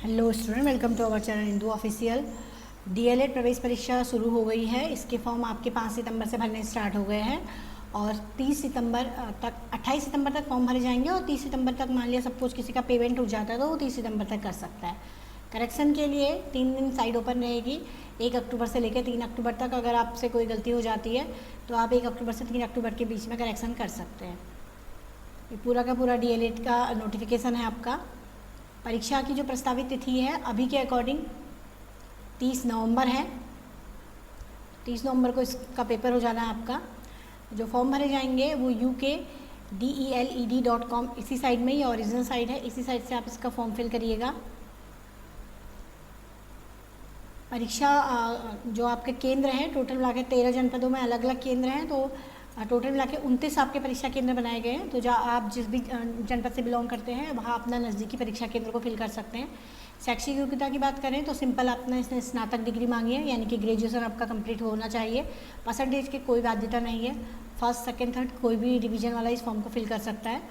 Hello student, welcome to our channel Hindu official. DElEd प्रवेश परीक्षा शुरू हो गई है। इसके फॉर्म आपके 5 सितंबर से भरने स्टार्ट हो गए हैं और 30 सितंबर तक 28 सितंबर तक फॉर्म भरे जाएंगे और 30 सितंबर तक मान लिया सपोज किसी का पेमेंट हो जाता है तो वो 30 सितंबर तक कर सकता है। करेक्शन के लिए 3 दिन साइड ओपन रहेगी, 1 अक्टूबर से लेकर 3 अक्टूबर तक। अगर आपसे कोई गलती हो जाती है तो आप 1 अक्टूबर से 3 अक्टूबर के बीच में करेक्शन कर सकते हैं। ये पूरा का पूरा डीएलएड का नोटिफिकेशन है आपका। परीक्षा की जो प्रस्तावित तिथि है अभी के अकॉर्डिंग 30 नवंबर है। 30 नवंबर को इसका पेपर हो जाना है आपका। जो फॉर्म भरे जाएंगे वो UKDELED.com, इसी साइड में, ये ओरिजिनल साइट है, इसी साइट से आप इसका फॉर्म फिल करिएगा। परीक्षा जो आपके केंद्र हैं टोटल मिला के 13 जनपदों में अलग अलग केंद्र हैं, तो टोटल मिला के 29 आपके परीक्षा केंद्र बनाए गए हैं। तो जहाँ आप जिस भी जनपद से बिलोंग करते हैं वहाँ अपना नज़दीकी परीक्षा केंद्र को फिल कर सकते हैं। शैक्षिक योग्यता की बात करें तो सिंपल आपने इसने स्नातक डिग्री मांगी है, यानी कि ग्रेजुएशन आपका कंप्लीट होना चाहिए। परसेंटेज की कोई बाध्यता नहीं है। फर्स्ट सेकेंड थर्ड कोई भी डिवीजन वाला इस फॉर्म को फिल कर सकता है।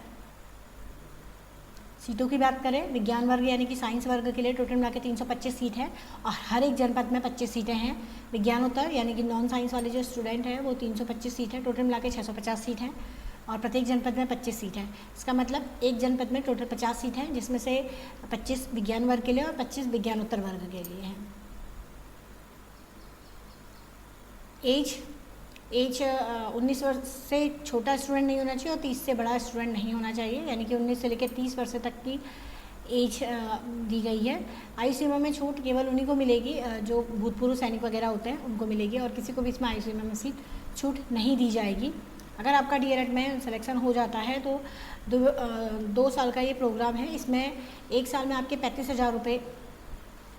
सीटों की बात करें, विज्ञान वर्ग यानी कि साइंस वर्ग के लिए टोटल मिला के 325 सीट है और हर एक जनपद में 25 सीटें हैं। विज्ञानोत्तर यानी कि नॉन साइंस वाले जो स्टूडेंट हैं वो 325 सीट है, टोटल मिला के 650 सीट हैं और प्रत्येक जनपद में 25 सीट है। इसका मतलब एक जनपद में टोटल 50 सीट हैं, जिसमें से 25 विज्ञान वर्ग के लिए और 25 विज्ञानोत्तर वर्ग के लिए हैं। एज 19 वर्ष से छोटा स्टूडेंट नहीं होना चाहिए और 30 से बड़ा स्टूडेंट नहीं होना चाहिए, यानी कि 19 से लेकर 30 वर्ष तक की एज दी गई है। आयु सीमा में छूट केवल उन्हीं को मिलेगी जो भूतपूर्व सैनिक वगैरह होते हैं उनको मिलेगी, और किसी को भी इसमें आयु सीमा में छूट नहीं दी जाएगी। अगर आपका डीएलएड में सिलेक्शन हो जाता है तो 2 साल का ये प्रोग्राम है। इसमें 1 साल में आपके 35,000 रुपये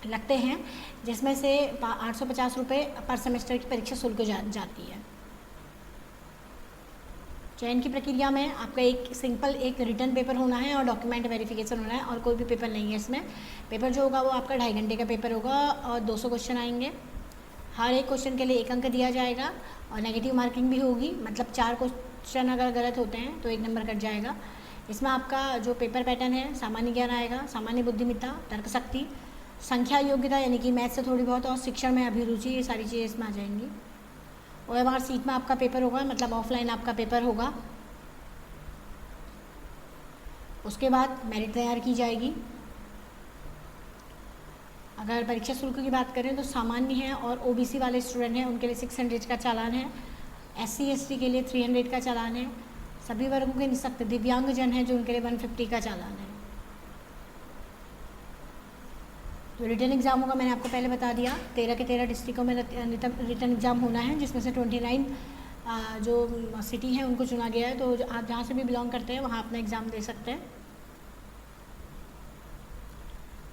लगते हैं, जिसमें से 850 रुपये पर सेमेस्टर की परीक्षा शुल्क जाती है। चयन की प्रक्रिया में आपका एक रिटर्न पेपर होना है और डॉक्यूमेंट वेरिफिकेशन होना है, और कोई भी पेपर नहीं है इसमें। पेपर जो होगा वो आपका 2.5 घंटे का पेपर होगा और 200 क्वेश्चन आएंगे। हर एक क्वेश्चन के लिए 1 अंक दिया जाएगा और नेगेटिव मार्किंग भी होगी, मतलब 4 क्वेश्चन अगर गलत होते हैं तो 1 नंबर कट जाएगा। इसमें आपका जो पेपर पैटर्न है, सामान्य ज्ञान आएगा, सामान्य बुद्धिमत्ता, तर्क शक्ति, संख्या योग्यता यानी कि मैथ से थोड़ी बहुत, और शिक्षण में अभिरुचि, ये सारी चीज़ें इसमें आ जाएंगी। OMR सीट में आपका पेपर होगा, मतलब ऑफलाइन आपका पेपर होगा। उसके बाद मेरिट तैयार की जाएगी। अगर परीक्षा शुल्क की बात करें तो सामान्य है और OBC वाले स्टूडेंट हैं उनके लिए 600 का चालान है। SC ST के लिए 300 का चालान है। सभी वर्गों के निःशक्त दिव्यांगजन हैं जो उनके लिए 150 का चालान है। जो रिटर्न एग्ज़ाम होगा मैंने आपको पहले बता दिया, 13 के 13 डिस्ट्रिक्टों में रिटर्न एग्ज़ाम होना है, जिसमें से 29 जो सिटी हैं उनको चुना गया है। तो आप जहाँ से भी बिलोंग करते हैं वहाँ अपना एग्ज़ाम दे सकते हैं।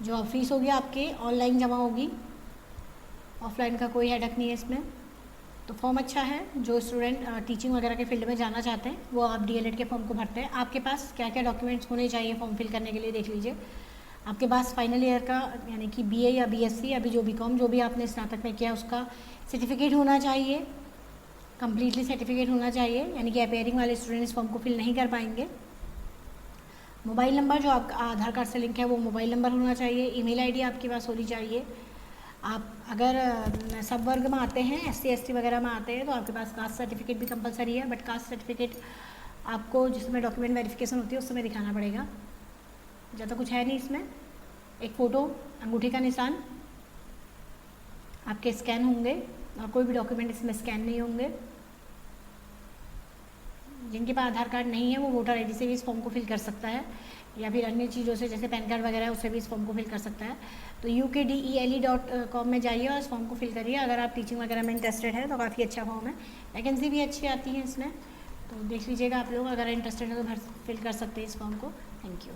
जो फीस होगी आपकी ऑनलाइन जमा होगी, ऑफलाइन का कोई हेडक नहीं है इसमें। तो फॉर्म अच्छा है। जो स्टूडेंट टीचिंग वगैरह के फील्ड में जाना चाहते हैं वो आप डीएलएड के फॉर्म को भरते हैं। आपके पास क्या क्या डॉक्यूमेंट्स होने चाहिए फॉर्म फिल करने के लिए देख लीजिए। आपके पास फाइनल ईयर का यानी कि BA या BSc, अभी जो BCom जो भी आपने स्नातक में किया उसका सर्टिफिकेट होना चाहिए, कम्प्लीटली सर्टिफिकेट होना चाहिए, यानी कि अपेयरिंग वाले स्टूडेंट इस फॉर्म को फिल नहीं कर पाएंगे। मोबाइल नंबर जो आपका आधार कार्ड से लिंक है वो मोबाइल नंबर होना चाहिए। ईमेल आईडी आपके पास होनी चाहिए। आप अगर सब वर्ग में आते हैं, SC ST वगैरह में आते हैं तो आपके पास कास्ट सर्टिफिकेट भी कंपलसरी है, बट कास्ट सर्टिफिकेट आपको जिसमें डॉक्यूमेंट वेरिफिकेशन होती है उस समय दिखाना पड़ेगा। ज़्यादा कुछ है नहीं इसमें। एक फ़ोटो, अंगूठे का निशान आपके स्कैन होंगे और कोई भी डॉक्यूमेंट इसमें स्कैन नहीं होंगे। जिनके पास आधार कार्ड नहीं है वो वोटर आईडी से भी इस फॉर्म को फिल कर सकता है, या फिर अन्य चीज़ों से जैसे पैन कार्ड वगैरह उससे भी इस फॉर्म को फिल कर सकता है। तो UKDELE.com में जाइए और इस फॉर्म को फिल करिए। अगर आप टीचिंग वगैरह में इंटरेस्टेड है तो काफ़ी अच्छा फॉर्म है। वैकेंसी भी अच्छी आती है इसमें, तो देख लीजिएगा आप लोग। अगर इंटरेस्टेड है तो फिल कर सकते हैं इस फॉर्म को। Thank you.